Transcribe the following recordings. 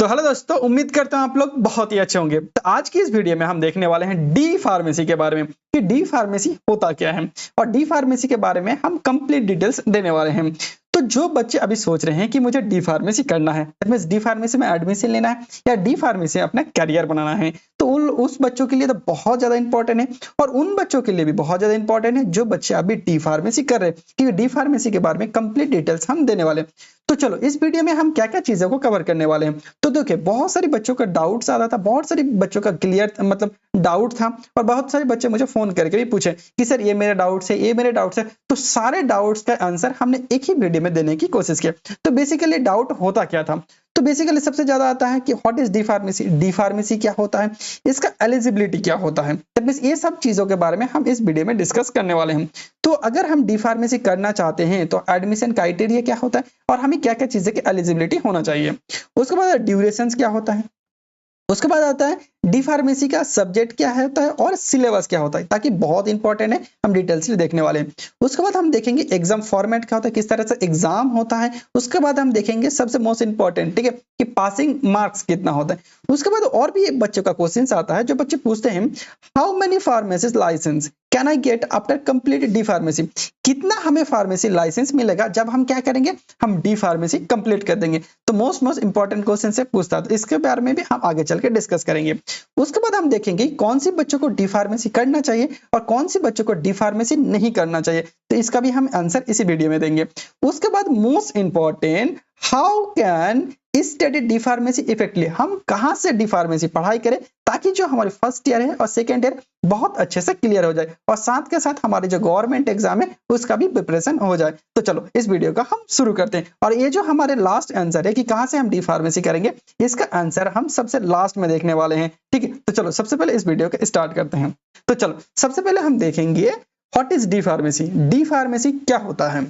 तो हेलो दोस्तों, उम्मीद करता हूं आप लोग बहुत ही अच्छे होंगे। तो आज की इस वीडियो में हम देखने वाले हैं डी फार्मेसी के बारे में कि डी फार्मेसी होता क्या है और डी फार्मेसी के बारे में हम कंप्लीट डिटेल्स देने वाले हैं। तो जो बच्चे अभी सोच रहे हैं कि मुझे डी फार्मेसी करना है, डी फार्मेसी में एडमिशन लेना है या डी फार्मेसी अपना करियर बनाना है, तो उस बच्चों के लिए तो बहुत ज्यादा इंपॉर्टेंट है और उन बच्चों के लिए भी बहुत ज्यादा इंपॉर्टेंट है जो बच्चे अभी डी फार्मेसी कर रहे हैं, क्योंकि डी फार्मेसी के बारे में कंप्लीट डिटेल्स हम देने वाले हैं। तो चलो इस वीडियो में हम क्या क्या चीजों को कवर करने वाले हैं। तो देखिए, बहुत सारे बच्चों का डाउट्स आ रहा था, बहुत सारे बच्चों का क्लियर डाउट था और बहुत सारे बच्चे मुझे फोन करके भी पूछे कि सर ये मेरे डाउट्स है, ये मेरे डाउट्स है। तो सारे डाउट्स का आंसर हमने एक ही वीडियो में देने की कोशिश की। तो बेसिकली डाउट होता क्या था, तो बेसिकली सबसे ज्यादा आता है कि what is D pharmacy, D pharmacy क्या होता है, इसका एलिजिबिलिटी क्या होता है। दैट मींस ये सब चीजों के बारे में हम इस वीडियो में डिस्कस करने वाले हैं। तो अगर हम डी फार्मेसी करना चाहते हैं तो एडमिशन क्राइटेरिया क्या होता है और हमें क्या क्या चीजें की एलिजिबिलिटी होना चाहिए। उसके बाद ड्यूरेशन क्या होता है, उसके बाद आता है डी फार्मेसी का सब्जेक्ट क्या होता है और सिलेबस क्या होता है, ताकि बहुत इंपॉर्टेंट है, हम डिटेल्स में देखने वाले हैं। उसके बाद हम देखेंगे एग्जाम फॉर्मेट क्या होता है, किस तरह से एग्जाम होता है। उसके बाद हम देखेंगे सबसे मोस्ट इंपॉर्टेंट, ठीक है, कि पासिंग मार्क्स कितना होता है। उसके बाद और भी बच्चों का क्वेश्चन आता है जो बच्चे पूछते हैं, how many pharmacy license can I get after complete D pharmacy, कितना हमें फार्मेसी लाइसेंस मिलेगा जब हम क्या करेंगे, हम डी फार्मेसी कंप्लीट कर देंगे। तो मोस्ट इंपॉर्टेंट क्वेश्चन से पूछता है, तो इसके बारे में भी हम आगे चल के डिस्कस करेंगे। उसके बाद हम देखेंगे कौन सी बच्चों को डी फार्मेसी करना चाहिए और कौन सी बच्चों को डी फार्मेसी नहीं करना चाहिए, तो इसका भी हम आंसर इसी वीडियो में देंगे। उसके बाद most important, how can study D pharmacy effectively, हम कहां से डी फार्मेसी पढ़ाई करें ताकि जो हमारे फर्स्ट ईयर है और सेकेंड ईयर बहुत अच्छे से क्लियर हो जाए और साथ के साथ हमारे जो गवर्नमेंट एग्जाम है उसका भी प्रिपरेशन हो जाए। तो चलो इस वीडियो का हम शुरू करते हैं और ये जो हमारे लास्ट आंसर है कि कहां से हम डी फार्मेसी करेंगे, इसका आंसर हम सबसे लास्ट में देखने वाले हैं, ठीक है। तो चलो सबसे पहले इस वीडियो को स्टार्ट करते हैं। तो चलो सबसे पहले हम देखेंगे what is D pharmacy, D pharmacy क्या होता है।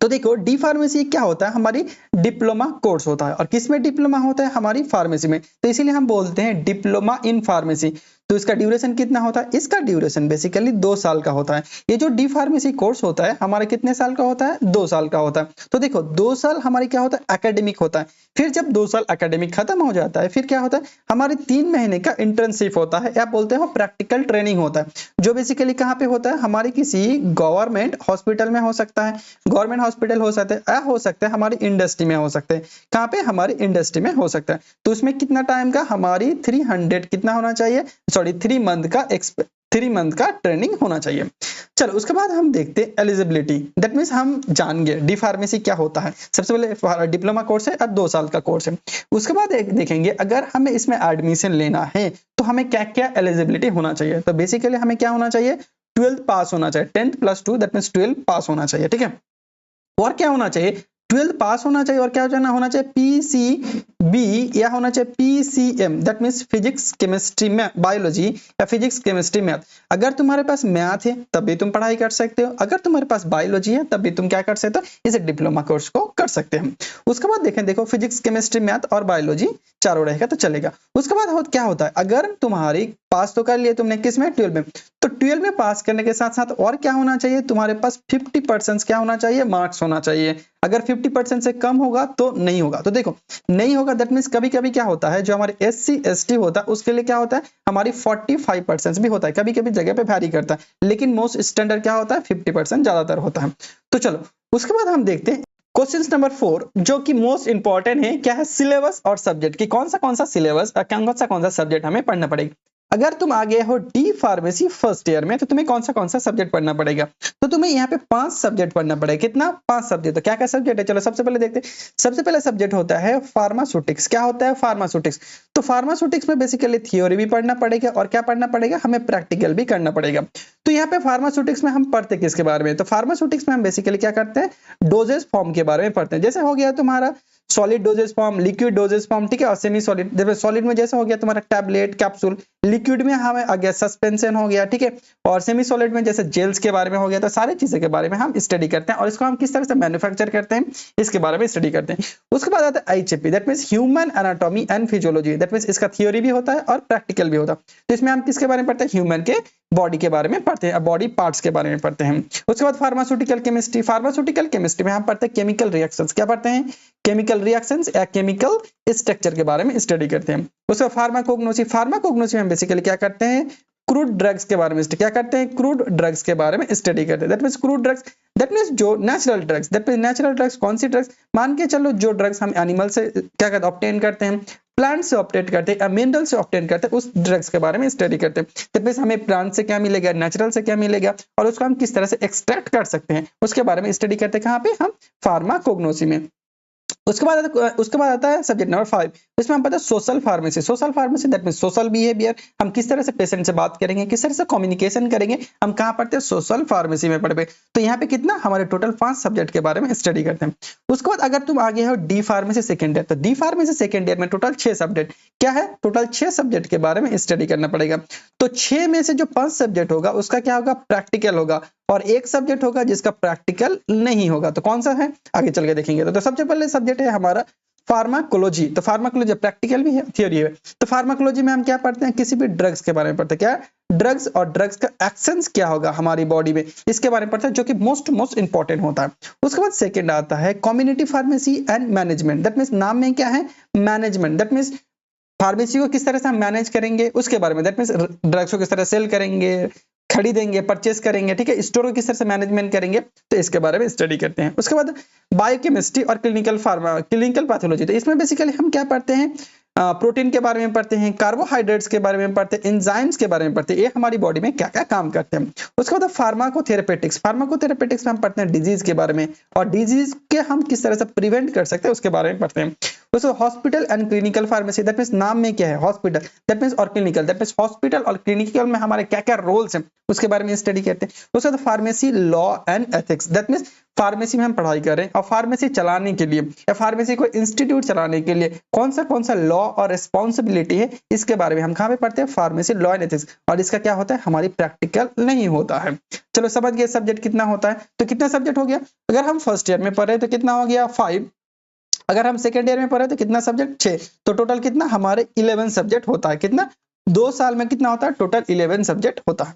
तो देखो, डी फार्मेसी क्या होता है, हमारी डिप्लोमा कोर्स होता है और किसमें डिप्लोमा होता है, हमारी फार्मेसी में। तो इसीलिए हम बोलते हैं डिप्लोमा इन फार्मेसी। तो इसका ड्यूरेशन कितना होता है, इसका ड्यूरेशन बेसिकली 2 साल का होता है। ये जो डी फार्मेसी कोर्स होता है हमारे कितने साल का होता है, 2 साल का होता है। तो देखो 2 साल हमारी क्या होता है, एकेडमिक होता है। फिर जब 2 साल एकेडमिक खत्म हो जाता है, फिर क्या होता है, हमारे 3 महीने का इंटर्नशिप होता है या बोलते हैं प्रैक्टिकल ट्रेनिंग होता है, जो बेसिकली कहाँ पे होता है, हमारी किसी गवर्नमेंट हॉस्पिटल में हो सकता है, गवर्नमेंट हॉस्पिटल हो सकता है या हो सकता है हमारी इंडस्ट्री में हो सकते हैं। कहाँ पे, हमारी इंडस्ट्री में हो सकता है। तो उसमें कितना टाइम का, हमारी 300 कितना होना चाहिए, सॉरी 3 मंथ का ट्रेनिंग होना चाहिए। चलो उसके बाद हम देखते हैं एलिजिबिलिटी, दैट मींस हम जान गए डी फार्मेसी क्या होता है। सबसे पहले डिप्लोमा कोर्स है और 2 साल का कोर्स है। उसके बाद देखेंगे अगर हमें इसमें एडमिशन लेना है तो हमें क्या क्या एलिजिबिलिटी होना चाहिए। तो बेसिकली हमें क्या होना चाहिए, 12th पास होना चाहिए, 10th + 2 दैट मींस 12 पास होना चाहिए, ठीक है। और क्या होना चाहिए, 12 पास होना चाहिए और क्या होना चाहिए, PCB या होना चाहिए PCM, that means physics chemistry में बायोलॉजी या फिजिक्स केमिस्ट्री मैथ। अगर तुम्हारे पास मैथ है तब भी तुम पढ़ाई कर सकते हो, अगर तुम्हारे पास बायोलॉजी है तब भी तुम क्या कर सकते हो, इसे डिप्लोमा कोर्स को कर सकते हैं। उसके बाद देखें, देखो फिजिक्स केमिस्ट्री मैथ और बायोलॉजी चारों रहेगा तो चलेगा। उसके बाद क्या होता है, अगर तुम्हारी पास तो कर लिए तुमने किसमें, 12 में, तो 12 में पास करने के साथ साथ और क्या होना चाहिए, तुम्हारे पास 50% क्या होना चाहिए, मार्क्स होना चाहिए। अगर 50% से कम होगा तो नहीं होगा। तो देखो नहीं होगा दैट मींस कभी कभी क्या होता है, जो हमारे SC ST होता है उसके लिए क्या होता है, हमारी 45% भी होता है, कभी कभी जगह पे वैरी करता है, लेकिन मोस्ट स्टैंडर्ड क्या होता है, 50% ज्यादातर होता है। तो चलो उसके बाद हम देखते हैं क्वेश्चन नंबर 4, जो कि मोस्ट इंपॉर्टेंट है, क्या है, सिलेबस और सब्जेक्ट की कौन सा सिलेबस और कौन सा सब्जेक्ट हमें पढ़ना पड़ेगा। अगर तुम आ गए हो डी फार्मेसी फर्स्ट ईयर में तो तुम्हें कौन सा सब्जेक्ट पढ़ना पड़ेगा, तो तुम्हें यहाँ पे 5 सब्जेक्ट पढ़ना पड़ेगा। कितना, 5 सब्जेक्ट। तो क्या क्या सब्जेक्ट है, चलो सबसे पहले देखते हैं। सबसे पहले सब्जेक्ट होता है फार्मास्यूटिक्स। क्या होता है, फार्मास्यूटिक्स। तो फार्मास्यूटिक्स में बेसिकली थियोरी भी पढ़ना पड़ेगा और क्या पढ़ना पड़ेगा, हमें प्रैक्टिकल भी करना पड़ेगा। तो यहाँ पे फार्मास्यूटिक्स में हम पढ़ते किसके बारे में, तो फार्मास्यूटिक्स में हम बेसिकली क्या करते हैं, डोजेस फॉर्म के बारे में पढ़ते हैं। जैसे हो गया तुम्हारा solid doses form, liquid dosage form, ठीक है, और सेमी सॉलिड। सॉलिड में जैसे हो गया तुम्हारा टैबलेट, कैप्सूल, लिक्विड में हमें आ गया सस्पेंशन हो गया, ठीक है, और सेमी सॉलिड में जैसे जेल्स के बारे में हो गया। तो सारी चीजें के बारे में हम स्टडी करते हैं और इसको हम किस तरह से मैन्युफैक्चर करते हैं इसके बारे में स्टडी करते हैं। उसके बाद आता है IHP, that means human anatomy and physiology, that means इसका थ्योरी भी होता है और प्रैक्टिकल भी होता है। तो इसमें हम किसके बारे में पढ़ते हैं, ह्यूमन के बॉडी के बारे में पढ़ते हैं, बॉडी पार्ट्स के बारे में पढ़ते हैं। उसके बाद फार्मास्यूटिकल केमिस्ट्री, फार्मास्यूटिकल केमिस्ट्री में हम पढ़ते हैं केमिकल रिएक्शंस, क्या पढ़ते हैं, केमिकल रिएक्शंस या केमिकल स्ट्रक्चर के बारे में स्टडी करते हैं। उसके फार्माकोग्नोसी, फार्माकोग्नोसी में बेसिकली क्या करते हैं, क्रूड ड्रग्स के बारे में क्या करते हैं, क्रूड ड्रग्स के बारे में स्टडी करते हैं। That means crude drugs, that means जो natural drugs, that means natural drugs कौन सी ड्रग्स, मान के चलो जो ड्रग्स हम एनिमल से क्या करते हैं, ऑब्टेन करते हैं, प्लांट से ऑब्टेन करते हैं, मिनरल से ऑब्टेन करते हैं, उस ड्रग्स के बारे में स्टडी करते हैं। दैट मींस हमें प्लांट से क्या मिलेगा, नेचुरल से क्या मिलेगा, और उसको हम किस तरह से एक्सट्रैक्ट कर सकते हैं उसके बारे में स्टडी करते हैं। कहाँ पे, हम फार्माकोग्नोसी में। उसके बाद आता है सब्जेक्ट नंबर 5, इसमें हम पता है social pharmacy. Social pharmacy that means social behaviour, हम किस तरह से पेशेंट से बात करेंगे, किस तरह से कम्युनिकेशन करेंगे, हम कहाँ पढ़ते हैं, सोशल फार्मेसी में पढ़ते हैं। तो यहाँ पे कितना, हमारे टोटल 5 सब्जेक्ट के बारे में स्टडी करते हैं। उसके बाद अगर तुम आगे हो डी फार्मेसी सेकेंड ईयर, तो डी फार्मेसी सेकेंड ईयर में टोटल 6 सब्जेक्ट, क्या है, टोटल 6 सब्जेक्ट के बारे में स्टडी करना पड़ेगा। तो 6 में से जो 5 सब्जेक्ट होगा उसका क्या होगा, प्रैक्टिकल होगा, और एक सब्जेक्ट होगा जिसका प्रैक्टिकल नहीं होगा। तो कौन सा है, आगे चल के देखेंगे। तो सबसे पहले सब्जेक्ट है हमारा फार्माकोलॉजी। तो फार्माकोलॉजी प्रैक्टिकल भी है, थ्योरी है। तो फार्माकोलॉजी में हम क्या पढ़ते हैं, किसी भी ड्रग्स के बारे में पढ़ते हैं, क्या ड्रग्स और ड्रग्स का एक्शंस क्या होगा हमारी बॉडी में, इसके बारे में पढ़ते हैं, जो कि मोस्ट इंपॉर्टेंट होता है। उसके बाद सेकंड आता है community pharmacy and management, that means नाम में क्या है, मैनेजमेंट, दैट मींस फार्मेसी को किस तरह से हम मैनेज करेंगे उसके बारे में, दैट मींस ड्रग्स को किस तरह सेल करेंगे, खरीदेंगे, परचेस करेंगे, ठीक है, स्टोर को किस तरह से मैनेजमेंट करेंगे, तो इसके बारे में स्टडी करते हैं। उसके बाद बायोकेमिस्ट्री और क्लिनिकल पैथोलॉजी, तो इसमें बेसिकली हम क्या पढ़ते हैं, प्रोटीन के बारे में पढ़ते हैं, कार्बोहाइड्रेट्स के बारे में पढ़ते हैं, एंजाइम्स के बारे में पढ़ते हैं, ये हमारी बॉडी में क्या क्या काम करते हैं। उसके बाद फार्माकोथेरेपेटिक्स, फार्माकोथेरेपेटिक्स में हम पढ़ते हैं डिजीज के बारे में, और डिजीज के हम किस तरह से प्रिवेंट कर सकते हैं उसके बारे में पढ़ते हैं। उसके hospital and clinical pharmacy, that means नाम में क्या है, हॉस्पिटल, दैट मींस और क्लिनिकल, दैट मींस हॉस्पिटल और क्लिनिकल में हमारे क्या क्या रोल्स हैं उसके बारे में स्टडी करते हैं। उसके बाद pharmacy law and ethics, that means pharmacy में हम पढ़ाई कर रहे हैं और फार्मेसी चलाने के लिए या फार्मेसी को इंस्टीट्यूट चलाने के लिए कौन सा लॉ और रिस्पॉन्सिबिलिटी है, इसके बारे में हम कहाँ पे पढ़ते हैं, फार्मेसी लॉ एंड एथिक्स, और इसका क्या होता है, हमारी प्रैक्टिकल नहीं होता है। चलो समझ गए सब्जेक्ट कितना होता है। तो कितना सब्जेक्ट हो गया, अगर हम फर्स्ट ईयर में पढ़ रहे तो कितना हो गया 5, अगर हम सेकेंड ईयर में पढ़ रहे तो कितना सब्जेक्ट 6, तो टोटल कितना हमारे 11 सब्जेक्ट होता है। कितना, 2 साल में कितना होता है, टोटल 11 सब्जेक्ट होता है।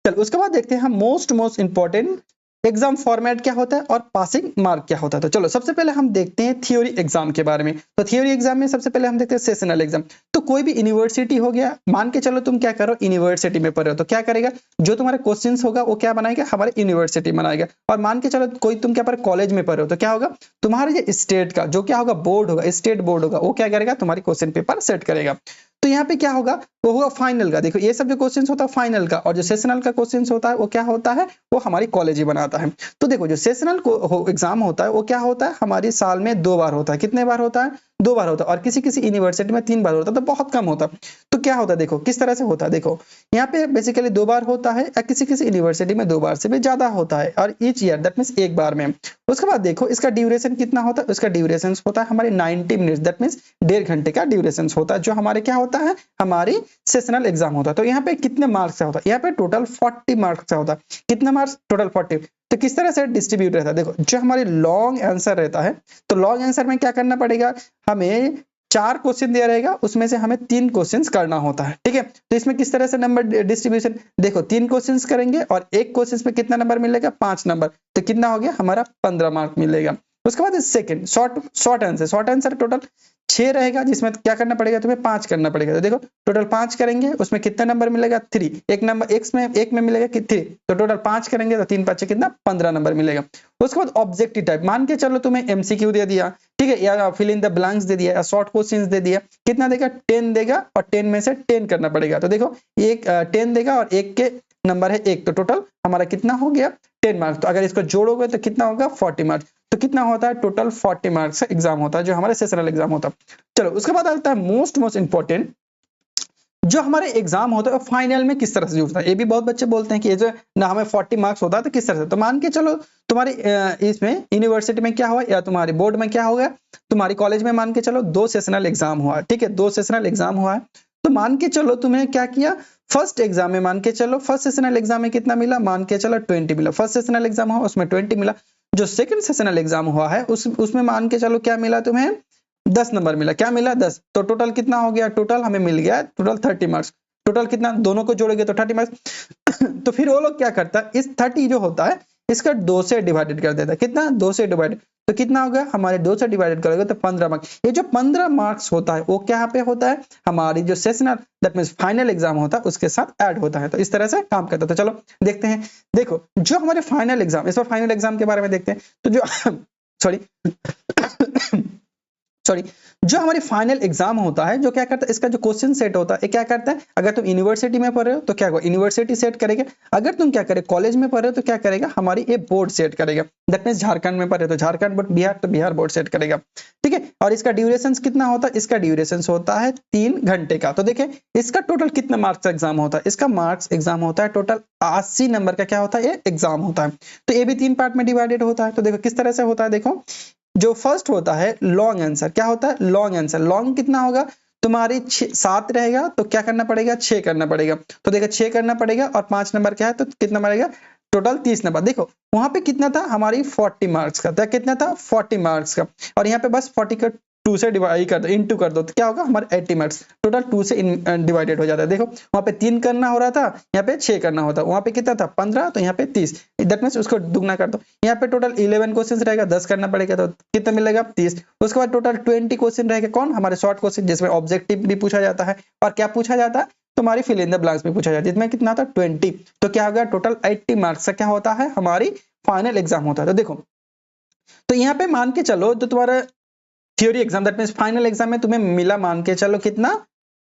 चल उसके बाद देखते हैं हम मोस्ट इंपॉर्टेंट एग्जाम फॉर्मेट क्या होता है और पासिंग मार्क क्या होता है। तो चलो सबसे पहले हम देखते हैं थ्योरी एग्जाम के बारे में। तो थ्योरी एग्जाम में सबसे पहले हम देखते हैं सेशनल एग्जाम। तो कोई भी यूनिवर्सिटी हो गया, मान के चलो तुम क्या करो, यूनिवर्सिटी में पढ़ रहे हो, तो क्या करेगा, जो तुम्हारे क्वेश्चंस होगा वो क्या बनाएगा, हमारे यूनिवर्सिटी बनाएगा। और मान के चलो कोई तुम क्या पर कॉलेज में पढ़ रहे हो, तो क्या होगा, तुम्हारे जो स्टेट का जो क्या होगा, बोर्ड होगा, स्टेट बोर्ड होगा, वो क्या करेगा, तुम्हारी क्वेश्चन पेपर सेट करेगा। तो यहाँ पे क्या होगा, वो होगा फाइनल का। देखो ये सब जो क्वेश्चंस होता है फाइनल का, और जो सेशनल का क्वेश्चंस होता है वो क्या होता है, वो हमारी कॉलेज ही बनाता है। तो देखो जो सेशनल एग्जाम होता है वो क्या होता है, हमारी साल में 2 बार होता है। कितने बार होता है, 2 बार होता है, और किसी किसी यूनिवर्सिटी में 3 बार होता है, तो बहुत कम होता है। तो क्या होता है, देखो किस तरह से होता है, देखो यहाँ पे बेसिकली 2 बार होता है, या किसी किसी यूनिवर्सिटी में 2 बार से भी ज्यादा होता है, और ईच ईयर दैट मींस एक बार में। उसके बाद देखो इसका ड्यूरेशन कितना होता है, उसका ड्यूरेशन होता है हमारे 90 मिनट्स, दैट मींस 1.5 घंटे का ड्यूरेशन होता है, जो हमारे क्या होता है, हमारी सेशनल एग्जाम होता है। तो यहाँ पे कितने मार्क्स से होता है, यहाँ पे टोटल 40 मार्क्स से होता है। कितना मार्क्स, टोटल 40। तो किस तरह से डिस्ट्रीब्यूट रहता है, देखो जो हमारे लॉन्ग आंसर रहता है, तो लॉन्ग आंसर में क्या करना पड़ेगा, हमें 4 क्वेश्चन दिया रहेगा, उसमें से हमें 3 क्वेश्चंस करना होता है, ठीक है। तो इसमें किस तरह से नंबर डिस्ट्रीब्यूशन, देखो 3 क्वेश्चंस करेंगे और एक क्वेश्चन में कितना नंबर मिलेगा, 5 नंबर, तो कितना हो गया हमारा 15 मार्क मिलेगा। उसके बाद सेकंड शॉर्ट आंसर टोटल 6 रहेगा, जिसमें क्या करना पड़ेगा, तुम्हें 5 करना पड़ेगा। तो देखो टोटल 5 करेंगे, उसमें कितना नंबर मिलेगा, 3, एक नंबर एक में मिलेगा कि 3, तो टोटल 5 करेंगे तो 3 5 कितना 15 नंबर मिलेगा। उसके बाद ऑब्जेक्टिव टाइप, मान के चलो तुम्हें एमसीक्यू दे दिया, ठीक है, या फिल इन द ब्लैंक्स दे दिया, या शॉर्ट क्वेश्चंस दे दिया, कितना देगा, 10 देगा, और 10 में से 10 करना पड़ेगा। तो देखो एक 10 देगा और एक के नंबर है 1, तो टोटल हमारा कितना हो गया 10 मार्क्स। तो अगर इसको जोड़ोगे तो कितना होगा 40 मार्क्स। तो कितना होता है, टोटल 40 मार्क्स का एग्जाम होता है, जो हमारे सेशनल एग्जाम होता है। चलो उसके बाद आता है मोस्ट इंपॉर्टेंट, जो हमारे एग्जाम होता है फाइनल में किस तरह से जुड़ता है। ये भी बहुत बच्चे बोलते हैं कि ये जो ना हमें 40 मार्क्स होता है तो किस तरह से, तो मान के चलो तुम्हारी इसमें यूनिवर्सिटी में क्या हुआ, या तुम्हारे बोर्ड में क्या होगा, तुम्हारी कॉलेज में मान के चलो 2 सेशनल एग्जाम हुआ है, ठीक है, 2 सेशनल एग्जाम हुआ है। तो मान के चलो तुम्हें क्या किया, फर्स्ट एग्जाम में मान के चलो, फर्स्ट सेशनल एग्जाम में कितना मिला, मान के चलो 20 मिला। फर्स्ट सेशनल एग्जाम हुआ उसमें 20 मिला। जो सेकंड सेशनल एग्जाम हुआ है उसमें मान के चलो क्या मिला तुम्हें, 10 नंबर मिला। क्या मिला, 10। तो टोटल कितना हो गया, टोटल हमें मिल गया टोटल 30 मार्क्स। टोटल कितना, दोनों को जोड़ेंगे तो 30 मार्क्स। तो फिर वो लोग क्या करता है, इस 30 जो होता है इसका 2 से डिवाइडेड कर देता है। कितना, 2 से डिवाइड, तो कितना हो गया हमारे 2 से डिवाइडेड करोगे तो 15 मार्क्स। ये जो 15 मार्क्स होता है वो क्या पे होता है, हमारी जो sessional that means final exam होता है उसके साथ ऐड होता है। तो इस तरह से काम करता है। तो चलो देखते हैं। देखो जो हमारे फाइनल एग्जाम, इस बार फाइनल एग्जाम के बारे में देखते हैं। तो जो सॉरी सॉरी जो हमारी फाइनल एग्जाम होता है, जो क्या करता है, इसका जो क्वेश्चन सेट होता है क्या करता है, अगर तुम यूनिवर्सिटी में पढ़ रहे हो तो क्या होगा, यूनिवर्सिटी सेट करेगा। अगर तुम क्या करे, कॉलेज में पढ़ रहे हो तो क्या करेगा, हमारी ये बोर्ड सेट करेगा। दैट मींस झारखंड में पढ़ रहे हो तो झारखंड बोर्ड, बिहार तो बिहार बोर्ड सेट करेगा। ठीक है, और इसका ड्यूरेशन कितना होता है, इसका ड्यूरेशन होता है 3 घंटे का। तो देखिए इसका टोटल कितना मार्क्स का एग्जाम होता है, इसका मार्क्स एग्जाम होता है टोटल 80 नंबर का क्या होता है, ये एग्जाम होता है। तो ये भी 3 पार्ट में डिवाइडेड होता है। तो देखो किस तरह से होता है। देखो जो फर्स्ट होता है लॉन्ग आंसर, क्या होता है, लॉन्ग आंसर। लॉन्ग कितना होगा तुम्हारी 7 रहेगा तो क्या करना पड़ेगा, 6 करना पड़ेगा। तो देखो 6 करना पड़ेगा और 5 नंबर क्या है तो कितना पड़ेगा, टोटल 30 नंबर। देखो वहां पे कितना था, हमारी 40 मार्क्स का था। कितना था, 40 मार्क्स का। और यहाँ पे बस 40 का 2 से डिवाइड कर दो, इनटू कर दो, तो क्या होगा हमारे 80 मार्क्स। टोटल 2 से डिवाइडेड हो जाता है। देखो वहां पे 3 करना हो रहा था, यहाँ पे 6 करना होता। वहां पे कितना था 15, तो यहाँ पे 30। दैट मींस उसको दुगना कर दो। यहाँ पे टोटल 11 क्वेश्चन रहेगा, 10 करना पड़ेगा तो कितना मिलेगा, 30। उसके बाद टोटल 20 क्वेश्चन रहेगा, कौन, हमारे शॉर्ट क्वेश्चन, जिसमें ऑब्जेक्टिव भी पूछा जाता है और क्या पूछा जाता है, तुम्हारी फिल इन द ब्लैंक्स में पूछा जाता है। इसमें कितना था 20। तो क्या होगा टोटल 80 मार्क्स का क्या होता है, हमारी फाइनल एग्जाम होता है। तो देखो तो यहाँ पे मान के चलो जो तुम्हारा theory exam that means final exam में तुम्हें मिला, मान के चलो कितना,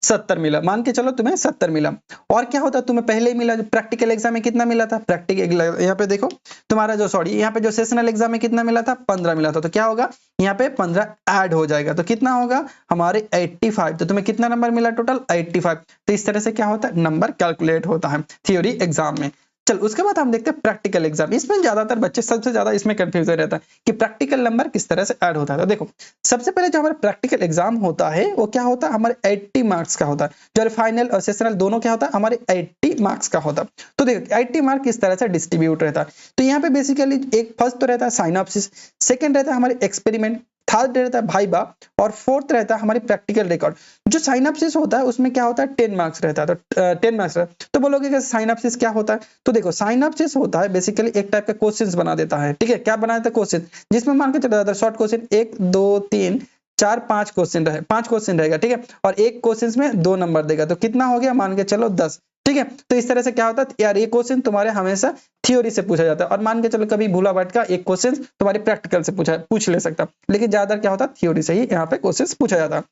70 मिला। मान के चलो तुम्हें 70 मिला। और क्या होता तुम्हें पहले ही मिला, जो प्रैक्टिकल एग्जाम में कितना मिला था, प्रैक्टिकल यहाँ पे देखो तुम्हारा जो सॉरी यहाँ पे जो सेशनल एग्जाम में कितना मिला था, 15 मिला था। तो क्या होगा यहाँ पे 15 ऐड हो जाएगा तो कितना होगा हमारे 85। तो तुम्हें कितना नंबर मिला, टोटल 85। तो इस तरह से क्या होता है, नंबर कैलकुलेट होता है थ्योरी एग्जाम में। चल उसके बाद हम देखते हैं प्रैक्टिकल एग्जाम। इसमें ज्यादातर बच्चे सबसे ज्यादा इसमें कंफ्यूजन रहता है कि प्रैक्टिकल नंबर किस तरह से ऐड होता है। तो देखो सबसे पहले जो हमारा प्रैक्टिकल एग्जाम होता है वो क्या होता है, हमारे 80 मार्क्स का होता है। जो फाइनल और सेशनल दोनों क्या होता है, हमारे 80 मार्क्स का होता है। तो देखो 80 मार्क किस तरह से डिस्ट्रीब्यूट रहता है। तो यहाँ पे बेसिकली एक फर्स्ट तो रहता है साइनॉप्सिस, सेकंड रहता है हमारे एक्सपेरिमेंट, थर्ड रहता है भाइबा और फोर्थ रहता है हमारी प्रैक्टिकल रिकॉर्ड। जो साइनॉप्सिस होता है उसमें क्या होता है 10 मार्क्स रहता है। तो 10 मार्क्स रहता है। तो बोलोगे कि साइनॉप्सिस क्या होता है, तो देखो साइनॉप्सिस होता है बेसिकली एक टाइप का क्वेश्चंस बना देता है। ठीक है, क्या बना देता है, क्वेश्चन, जिसमें मान के चला जाता है शॉर्ट क्वेश्चन 1 2 3 4 5 क्वेश्चन रहे, 5 क्वेश्चन रहेगा। ठीक है, और एक क्वेश्चन में 2 नंबर देगा तो कितना हो गया, मान के चलो 10। ठीक है, तो इस तरह से क्या होता है यार, ये क्वेश्चन तुम्हारे हमेशा थ्योरी से पूछा जाता है और मान के चलो कभी भूला भटका एक क्वेश्चन तुम्हारे प्रैक्टिकल से पूछ ले सकता, लेकिन ज्यादा क्या होता है थ्योरी से ही यहाँ पे क्वेश्चन पूछा जाता है।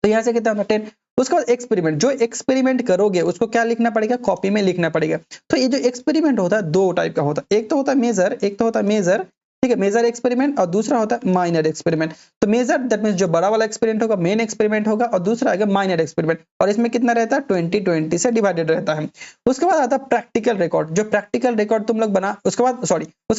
तो यहाँ से कितना होता है 10। उसके बाद एक्सपेरिमेंट, जो एक्सपेरिमेंट करोगे उसको क्या लिखना पड़ेगा, कॉपी में लिखना पड़ेगा। तो ये जो एक्सपेरिमेंट होता है 2 टाइप का होता है, एक तो होता है मेजर, एक तो होता है मेजर। ठीक है, मेजर एक्सपेरिमेंट और दूसरा होता है माइनर एक्सपेरिमेंट। तो मेजर दैट मींस जो बड़ा वाला एक्सपेरिमेंट होगा मेन एक्सपेरिमेंट होगा और दूसरा आएगा माइनर एक्सपेरिमेंट। और इसमें कितना रहता है 20 से डिवाइडेड रहता है। उसके बाद आता है प्रैक्टिकल रिकॉर्ड, जो प्रैक्टिकल रिकॉर्ड तुम लोग बना, उसके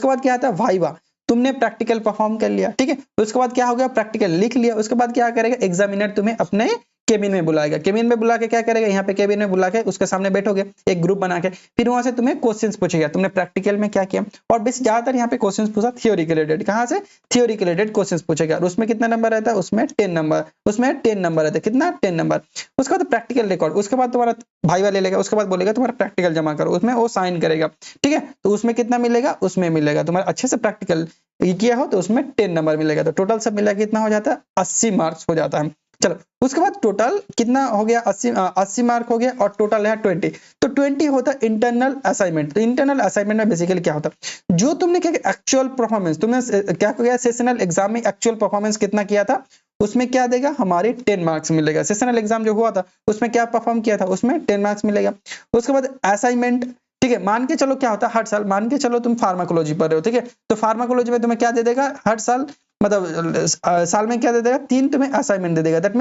बाद क्या आता है वाइवा, तुमने प्रैक्टिकल परफॉर्म कर लिया। ठीक है, उसके बाद क्या हो गया, प्रैक्टिकल लिख लिया। उसके बाद क्या करेगा, एग्जामिनर तुम्हें अपने केबिन में बुलाएगा। केबिन में बुला के क्या करेगा, यहाँ पे केबिन में बुला के उसके सामने बैठोगे एक ग्रुप बना के, फिर वहां से तुम्हें क्वेश्चंस पूछेगा तुमने प्रैक्टिकल में क्या किया। और बेस ज्यादातर यहाँ पे क्वेश्चंस पूछा थ्योरी के रिलेटेड, कहाँ से, थ्योरी के रिलेटेड क्वेश्चंस पूछेगा। और उसमें कितना नंबर रहता है, उसमें 10 नंबर, रहता है। कितना, 10 नंबर। उसके बाद प्रैक्टिकल रिकॉर्ड, उसके बाद तुम्हारा भाई ले लेगा, उसके बाद बोलेगा तुम्हारा प्रैक्टिकल जमा करो, उसमें वो साइन करेगा। ठीक है, तो उसमें कितना मिलेगा, उसमें मिलेगा तुम्हारा अच्छे से प्रैक्टिकल किया हो तो उसमें 10 नंबर मिलेगा। तो टोटल सब मिला कितना हो जाता है 80 मार्क्स हो जाता है। चलो उसके बाद टोटल कितना हो गया, 80 मार्क हो गया और टोटल है 20। तो 20 होता है इंटरनल असाइनमेंट। तो इंटरनल असाइनमेंट में बेसिकली क्या होता है, जो तुमने क्या एक्चुअल परफॉर्मेंस, तुमने क्या किया सेशनल एग्जाम में एक्चुअल परफॉर्मेंस कितना किया था, उसमें क्या देगा, हमारे 10 मार्क्स मिलेगा। सेशनल एग्जाम जो हुआ था उसमें क्या परफॉर्म किया था, उसमें 10 मार्क्स मिलेगा। उसके बाद असाइनमेंट, ठीक है, मान के चलो क्या होता है हर साल, मान के चलो तुम फार्माकोलॉजी पढ़ रहे हो। ठीक है, तो फार्माकोलॉजी में तुम्हें क्या दे देगा हर साल, मतलब साल में क्या दे देगा, 3 तुम्हें असाइनमेंट दे देगा। दैट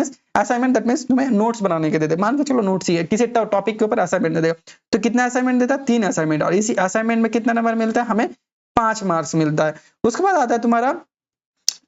मींस तुम्हें नोट्स बनाने के दे देगा। मान के चलो नोट्स ही है, किसी टॉपिक के ऊपर असाइनमेंट दे देगा। तो कितना असाइनमेंट देता है, 3 असाइनमेंट। और इसी असाइनमेंट में कितना नंबर मिलता है, हमें 5 मार्क्स मिलता है। उसके बाद आता है तुम्हारा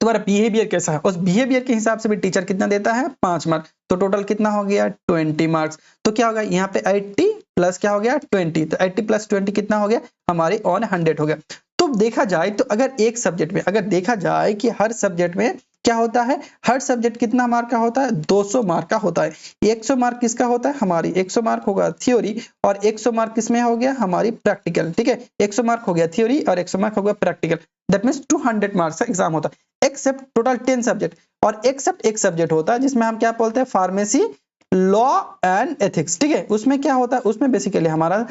तुम्हारा बिहेवियर कैसा है, उस बिहेवियर के हिसाब से भी टीचर कितना देता है 5 मार्क्स। तो टोटल कितना हो गया 20 मार्क्स। तो क्या होगा यहाँ पे 80 प्लस क्या हो गया 20, तो 80 प्लस 20 कितना हो गया हमारे ऑन 100 हो गया। तो देखा जाए तो अगर एक सब्जेक्ट में अगर देखा जाए कि हर सब्जेक्ट में क्या होता है, हर सब्जेक्ट कितना मार्क का होता है 200 मार्क का होता है। 100 मार्क किसका होता है हमारी 100 मार्क होगा थ्योरी और 100 मार्क किसमें हो गया हमारी प्रैक्टिकल। ठीक है 100 मार्क हो गया थ्योरी और 100 मार्क हो गया प्रैक्टिकल। दैट मींस 200 मार्क्स का एग्जाम होता है एक्सेप्ट टोटल 10 सब्जेक्ट और एक्सेप्ट एक सब्जेक्ट होता है जिसमें हम क्या बोलते हैं फार्मेसी लॉ एंड एथिक्स। ठीक है उसमें क्या होता है उसमें बेसिकली हमारा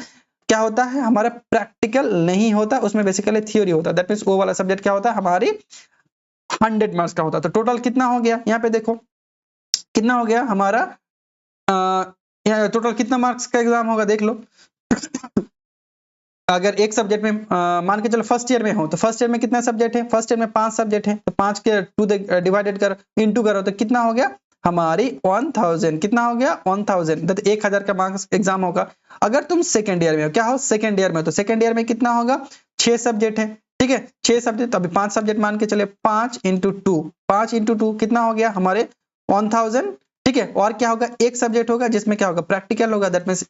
क्या होता है हमारा प्रैक्टिकल नहीं होता, उसमें बेसिकली थ्योरी होता है। दैट मींस वो वाला सब्जेक्ट क्या होता है हमारी 100 मार्क्स का होता है। तो टोटल कितना हो गया यहाँ पे देखो कितना हो गया हमारा टोटल कितना मार्क्स का एग्जाम होगा देख लो। अगर एक सब्जेक्ट में मान के चलो फर्स्ट ईयर में हो तो फर्स्ट ईयर में कितना सब्जेक्ट है, फर्स्ट ईयर में 5 सब्जेक्ट है तो 5 के 2 डिवाइडेड करो इनटू करो तो कितना हो गया हमारी 1000। कितना हो गया 1000 तो 1000 का मार्क्स एग्जाम होगा। अगर तुम सेकंड ईयर में हो क्या हो सेकंड ईयर में तो सेकंड ईयर में कितना होगा 6 सब्जेक्ट है। ठीक है 6 सब्जेक्ट तो अभी 5 सब्जेक्ट मान के चले 5 × 2 5 × 2 कितना हो गया हमारे 1000। ठीक है और क्या होगा एक सब्जेक्ट होगा जिसमें क्या होगा प्रैक्टिकल होगा। दैट मींस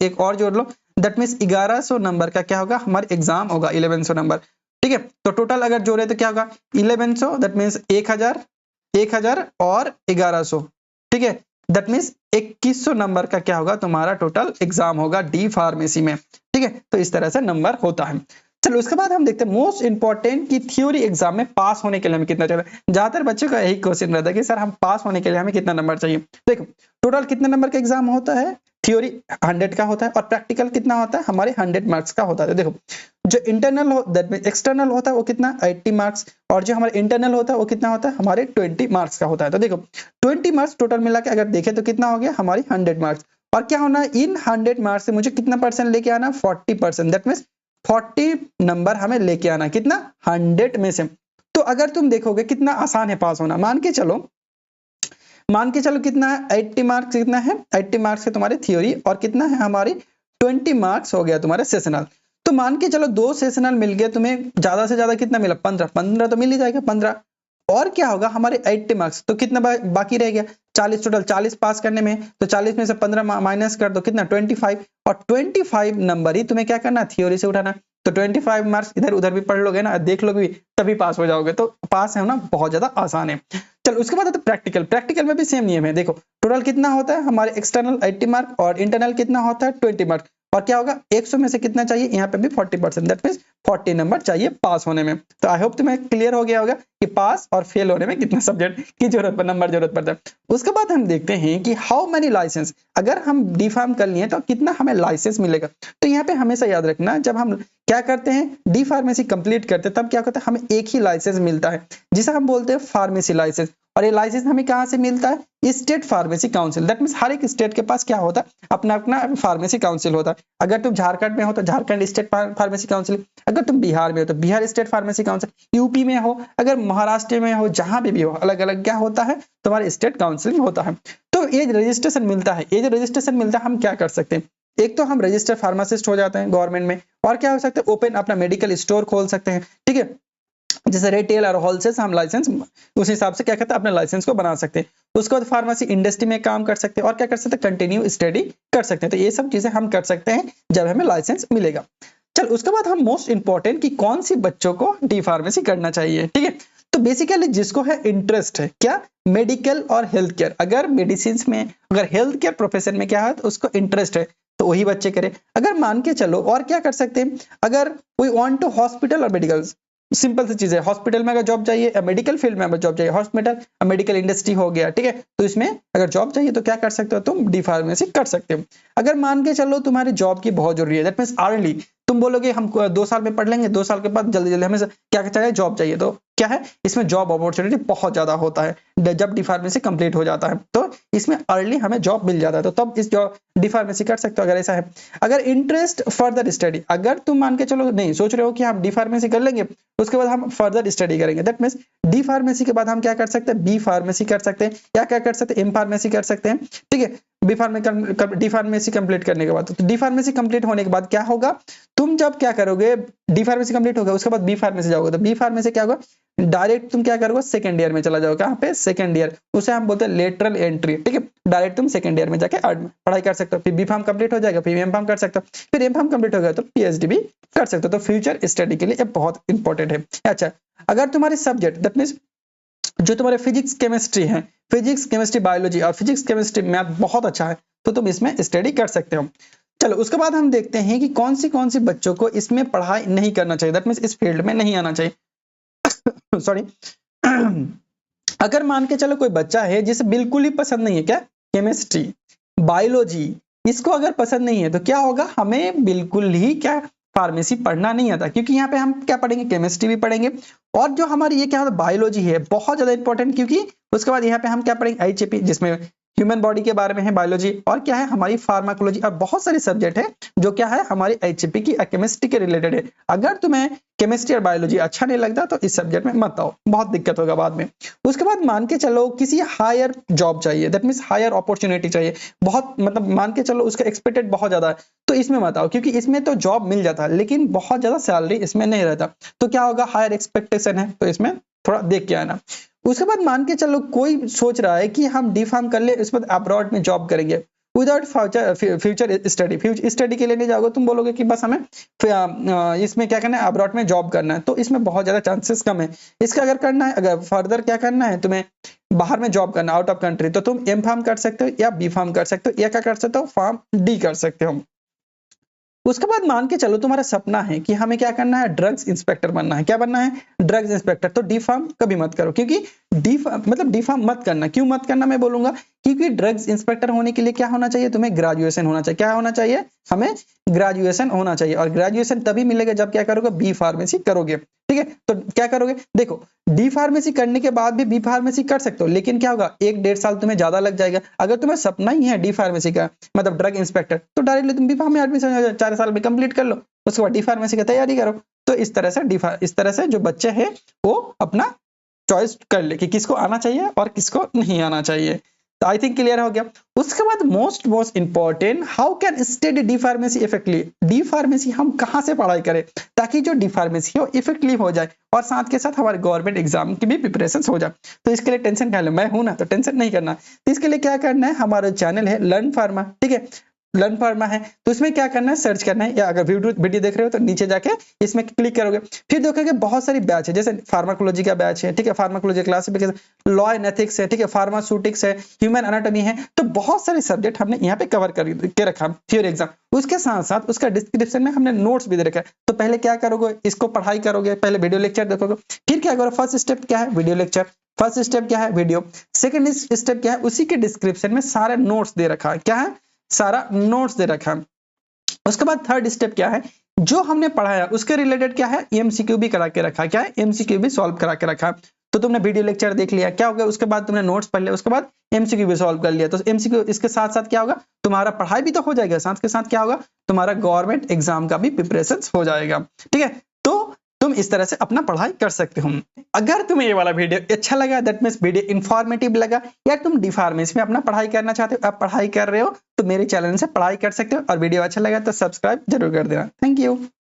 एक और जोड़ लो दैट मींस 1100 नंबर का क्या होगा हमारे एग्जाम होगा 1100 नंबर। ठीक है तो टोटल अगर जोड़े तो क्या होगा 1100 दैट मींस 1000 और 1100। ठीक है दैट मींस 2100 नंबर का क्या होगा तुम्हारा टोटल एग्जाम होगा डी फार्मेसी में। ठीक है तो इस तरह से नंबर होता है। चलो उसके बाद हम देखते हैं मोस्ट इंपॉर्टेंट की थ्योरी एग्जाम में पास होने के लिए हमें कितना चाहिए। ज्यादातर बच्चों का यही क्वेश्चन रहता है कि सर हम पास होने के लिए हमें कितना नंबर चाहिए। देखो टोटल कितने नंबर का एग्जाम होता है थ्योरी 100 का होता है और प्रैक्टिकल कितना होता है हमारे 100 मार्क्स का होता है। तो देखो जो इंटरनल हो दैट मींस एक्सटर्नल होता है वो कितना 80 मार्क्स और जो हमारे इंटरनल होता है वो कितना होता है हमारे 20 मार्क्स का होता है। तो देखो 20 मार्क्स टोटल मिला के अगर देखें तो कितना हो गया हमारी 100 मार्क्स और क्या होना है इन 100 मार्क्स से मुझे कितना परसेंट लेके आना 40%। दैट मींस 40 नंबर हमें लेके आना कितना 100 में से। तो अगर तुम देखोगे कितना आसान है पास होना। मान के चलो कितना है 80 मार्क्स कितना है 80 मार्क्स है तुम्हारे थ्योरी और कितना है हमारी 20 मार्क्स हो गया तुम्हारे सेशनल। तो मान के चलो 2 सेशनल मिल गए तुम्हें ज्यादा से ज्यादा कितना मिला 15 तो मिल ही जाएगा 15 और क्या होगा हमारे 80 मार्क्स तो कितना बाकी रह गया 40 टोटल 40 पास करने में तो 40 में से 15 माइनस कर दो कितना 25 और 25 नंबर ही तुम्हें क्या करना थ्योरी से उठाना। तो 25 मार्क्स इधर उधर भी पढ़ लोगे ना देख लोगे तभी पास हो जाओगे। तो पास होना बहुत ज्यादा आसान है। चलो उसके बाद प्रैक्टिकल में भी सेम नियम है। देखो टोटल कितना होता है हमारे एक्सटर्नल 80 मार्क और इंटरनल कितना होता है 20 मार्क और क्या होगा 100 में से कितना चाहिए यहाँ पे भी 40%। दैट मींस 40 नंबर चाहिए पास होने में। तो आई होप तुम्हें क्लियर हो गया होगा कि पास और फेल होने में कितना सब्जेक्ट की जरूरत पड़ता है। उसके बाद हम देखते हैं कि हाउ मेनी लाइसेंस अगर हम डी फार्म कर लिए तो कितना हमें लाइसेंस मिलेगा। तो यहाँ पे हमेशा याद रखना जब हम क्या करते हैं डी फार्मेसी कंप्लीट करते हैं तब क्या होता है हमें एक ही लाइसेंस मिलता है जिसे हम बोलते हैं फार्मेसी लाइसेंस। और ये लाइसेंस हमें कहाँ से मिलता है state pharmacy council. That means हर एक स्टेट के पास क्या होता है अपना अपना फार्मेसी काउंसिल होता है। अगर तुम झारखंड में हो तो झारखंड स्टेट फार्मेसी काउंसिल, अगर तुम बिहार में हो तो Bihar state pharmacy council, UP में हो अगर महाराष्ट्र में हो जहां भी हो अलग अलग क्या होता है तुम्हारे स्टेट काउंसिल होता है। तो ये रजिस्ट्रेशन मिलता है ये जो रजिस्ट्रेशन मिलता है हम क्या कर सकते हैं एक तो हम रजिस्टर्ड फार्मासिस्ट हो जाते हैं गवर्नमेंट में और क्या हो सकता है ओपन अपना मेडिकल स्टोर खोल सकते हैं। ठीक है जैसे रिटेल और होलसेल हम लाइसेंस उस हिसाब से क्या कहते हैं अपने लाइसेंस को बना सकते हैं। उसके बाद फार्मेसी इंडस्ट्री में काम कर सकते हैं और क्या कर सकते हैं कंटिन्यू स्टडी कर सकते हैं। तो ये सब चीजें हम कर सकते हैं जब हमें लाइसेंस मिलेगा। चल उसके बाद हम मोस्ट इंपॉर्टेंट कि कौन सी बच्चों को डी फार्मेसी करना चाहिए। ठीक है तो बेसिकली जिसको है इंटरेस्ट है क्या मेडिकल और हेल्थ केयर अगर मेडिसिन में अगर हेल्थ केयर प्रोफेशन में क्या है तो उसको इंटरेस्ट है तो वही बच्चे करें। अगर मान के चलो और क्या कर सकते हैं अगर वी वांट टू हॉस्पिटल और मेडिकल सिंपल सी चीज है हॉस्पिटल में अगर जॉब चाहिए या मेडिकल फील्ड में अगर जॉब चाहिए हॉस्पिटल मेडिकल इंडस्ट्री हो गया। ठीक है तो इसमें अगर जॉब चाहिए तो क्या कर सकते हो तुम डी फार्मेसी कर सकते हो। अगर मान के चलो तुम्हारी जॉब की बहुत जरूरी है दैट मींस अर्ली तुम बोलोगे हम 2 साल में पढ़ लेंगे 2 साल के बाद जल्दी जल्दी हमें क्या चाहिए जॉब चाहिए। तो क्या है इसमें जॉब अपॉर्चुनिटी बहुत ज्यादा होता है जब डी फार्मेसी कंप्लीट हो जाता है तो इसमें अर्ली हमें जॉब मिल जाता है तो तब इस जॉब डी फार्मेसी कर सकते हो अगर ऐसा है। अगर इंटरेस्ट फर्दर स्टडी अगर तुम मान के चलो नहीं सोच रहे हो कि हम डी फार्मेसी कर लेंगे उसके बाद हम फर्दर स्टडी करेंगे दैट मींस डी फार्मेसी के बाद हम क्या कर सकते हैं बी फार्मेसी कर सकते हैं या क्या कर सकते हैं एम फार्मेसी कर सकते हैं। ठीक है डी फार्मेसी कंप्लीट करने के बाद, तो डी फार्मेसी कंप्लीट होने के बाद क्या होगा, तुम जब क्या करोगे, डी फार्मेसी कंप्लीट होगा उसके बाद बी फार्मेसी जाओगे, तो बी फार्मेसी क्या होगा, डायरेक्ट तुम क्या करोगे, सेकंड ईयर में चला जाओगे। कहाँ पे, सेकंड ईयर, उसे हम बोलते हैं लेटरल एंट्री, ठीक है। डायरेक्ट तुम सेकंड ईयर में जाके पढ़ाई कर सकते हो, फिर बी फार्म कंप्लीट हो जाएगा, फिर एम फार्म कर सकते हो, फिर एम फार्म कंप्लीट हो गया तो पीएचडी भी कर सकते हो। तो फ्यूचर स्टडी के लिए ये बहुत इंपॉर्टेंट है। अच्छा, अगर तुम्हारे सब्जेक्ट दैट मीन्स जो तुम्हारे फिजिक्स केमिस्ट्री है, फिजिक्स केमिस्ट्री बायोलॉजी और फिजिक्स केमिस्ट्री मैथ बहुत अच्छा है, तो तुम इसमें स्टडी कर सकते हो। चलो उसके बाद हम देखते हैं कि कौन सी बच्चों को इसमें पढ़ाई नहीं करना चाहिए, दैट मीन्स इस फील्ड में नहीं आना चाहिए। सॉरी। अगर मान के चलो कोई बच्चा है जिसे बिल्कुल ही पसंद नहीं है क्या, केमिस्ट्री बायोलॉजी, इसको अगर पसंद नहीं है तो क्या होगा, हमें बिल्कुल ही क्या फार्मेसी पढ़ना नहीं आता, क्योंकि यहाँ पे हम क्या पढ़ेंगे, केमिस्ट्री भी पढ़ेंगे, और जो हमारी ये क्या होता है बायोलॉजी है बहुत ज्यादा इंपॉर्टेंट, क्योंकि उसके बाद यहाँ पे हम क्या पढ़ेंगे, आईचीपी जिसमें ह्यूमन बॉडी के बारे में है बायोलॉजी, और क्या है हमारी फार्माकोलॉजी, और बहुत सारे सब्जेक्ट है जो क्या है हमारी आईचीपी की केमिस्ट्री के रिलेटेड है। अगर तुम्हें केमिस्ट्री और बायोलॉजी अच्छा नहीं लगता तो इस सब्जेक्ट में मत आओ, बहुत दिक्कत होगा बाद में। उसके बाद मान के चलो किसी हायर जॉब चाहिए, दैट मीन्स हायर अपॉर्चुनिटी चाहिए, बहुत मतलब मान के चलो उसका एक्सपेक्टेड बहुत ज्यादा है, तो इसमें मत आओ, क्योंकि इसमें तो जॉब मिल जाता है लेकिन बहुत ज्यादा सैलरी इसमें नहीं रहता। तो क्या होगा, हायर एक्सपेक्टेशन है तो इसमें थोड़ा देख के आना। उसके बाद मान के चलो कोई सोच रहा है कि हम डी फार्म कर ले, उसके बाद अब्रॉड में जॉब करेंगे without future study, future study के लिए नहीं जाओगे, तुम बोलोगे कि बस हमें इसमें क्या करना है, अब्रॉड में जॉब करना है, तो इसमें बहुत ज्यादा चांसेस कम है। इसका अगर करना है, अगर फर्दर क्या करना है तुम्हें, बाहर में जॉब करना आउट ऑफ कंट्री, तो तुम एम फार्म कर सकते हो या बी फार्म कर सकते हो या क्या कर सकते हो, फार्म डी कर सकते हो। उसके बाद मान के चलो तुम्हारा सपना है कि हमें क्या करना है, ड्रग्स इंस्पेक्टर बनना है, क्या बनना है, ड्रग्स इंस्पेक्टर, तो डी फार्म कभी मत करो, क्योंकि डी फार्म मत करना। क्यों मत करना मैं बोलूंगा, क्योंकि ड्रग्स इंस्पेक्टर होने के लिए क्या होना चाहिए, तुम्हें ग्रेजुएशन होना चाहिए। क्या होना चाहिए, हमें ग्रेजुएशन होना चाहिए, और ग्रेजुएशन तभी मिलेगा जब क्या करोगे, बी फार्मेसी करोगे, ठीक है। तो क्या करोगे, देखो डी फार्मेसी करने के बाद भी बी फार्मेसी कर सकते हो, लेकिन क्या होगा, 1-1.5 साल तुम्हें ज्यादा लग जाएगा। अगर तुम्हें सपना ही है डी फार्मेसी का, मतलब ड्रग इंस्पेक्टर, तो डायरेक्टली तुम बी फार्म में एडमिशन हो जाओ, 4 साल में कंप्लीट कर लो, उसके बाद डी फार्मेसी की तैयारी करो। तो इस तरह से जो बच्चे हैं वो अपना चॉइस कर ले कि किसको आना चाहिए और किसको नहीं आना चाहिए। तो आई थिंक क्लियर हो गया। उसके बाद most important, how can study D pharmacy इफेक्टली, D pharmacy हम कहाँ से पढ़ाई करें ताकि जो डी फार्मेसी हो इफेक्टिव हो जाए और साथ के साथ हमारे गवर्नमेंट एग्जाम की भी प्रिपरेशन हो जाए। तो इसके लिए टेंशन क्या ले, मैं हूं ना, तो टेंशन नहीं करना। तो इसके लिए क्या करना है, हमारा चैनल है लर्न फार्मा, ठीक है, लर्न फार्मा है, तो इसमें क्या करना है, सर्च करना है, या अगर वीडियो देख रहे हो तो नीचे जाके इसमें क्लिक करोगे, फिर देखोगे बहुत सारी बैच है, जैसे फार्माकोलॉजी का बैच है, ठीक है, pharmacology classification, law and ethics है, ठीक है, फार्मास्यूटिक्स है, ह्यूमन एनाटॉमी है, तो बहुत सारे सब्जेक्ट हमने यहाँ पे कवर करके रखा थ्योरी एग्जाम। उसके साथ साथ उसका डिस्क्रिप्शन में हमने नोट्स भी दे रखा है। तो पहले क्या करोगे, इसको पढ़ाई करोगे, पहले वीडियो लेक्चर देखोगे, फिर क्या करोगे, फर्स्ट स्टेप क्या है, वीडियो लेक्चर, फर्स्ट स्टेप क्या है, वीडियो, सेकंड स्टेप क्या है, उसी के डिस्क्रिप्शन में सारे नोट्स दे रखा है, क्या है, सारा नोट्स दे रखा है। उसके बाद थर्ड स्टेप क्या है, जो हमने पढ़ाया उसके रिलेटेड क्या है, एमसीक्यू भी करा के रखा, क्या है, एमसीक्यू भी सॉल्व करा के रखा। तो तुमने वीडियो लेक्चर देख लिया, क्या हो गया, उसके बाद तुमने नोट्स पढ़ लिया, उसके बाद एमसीक्यू भी सॉल्व कर लिया। तो एमसीक्यू इसके साथ साथ क्या होगा, तुम्हारा पढ़ाई भी तो हो जाएगा, साथ के साथ क्या होगा, तुम्हारा गवर्नमेंट एग्जाम का भी प्रिपरेशन हो जाएगा, ठीक है। तो तुम इस तरह से अपना पढ़ाई कर सकते हो। अगर तुम्हें ये वाला वीडियो अच्छा लगा, दैट मींस वीडियो इंफॉर्मेटिव लगा, या तुम डी फार्मेसी में अपना पढ़ाई करना चाहते हो, आप पढ़ाई कर रहे हो, तो मेरे चैनल से पढ़ाई कर सकते हो, और वीडियो अच्छा लगा तो सब्सक्राइब जरूर कर देना। Thank you.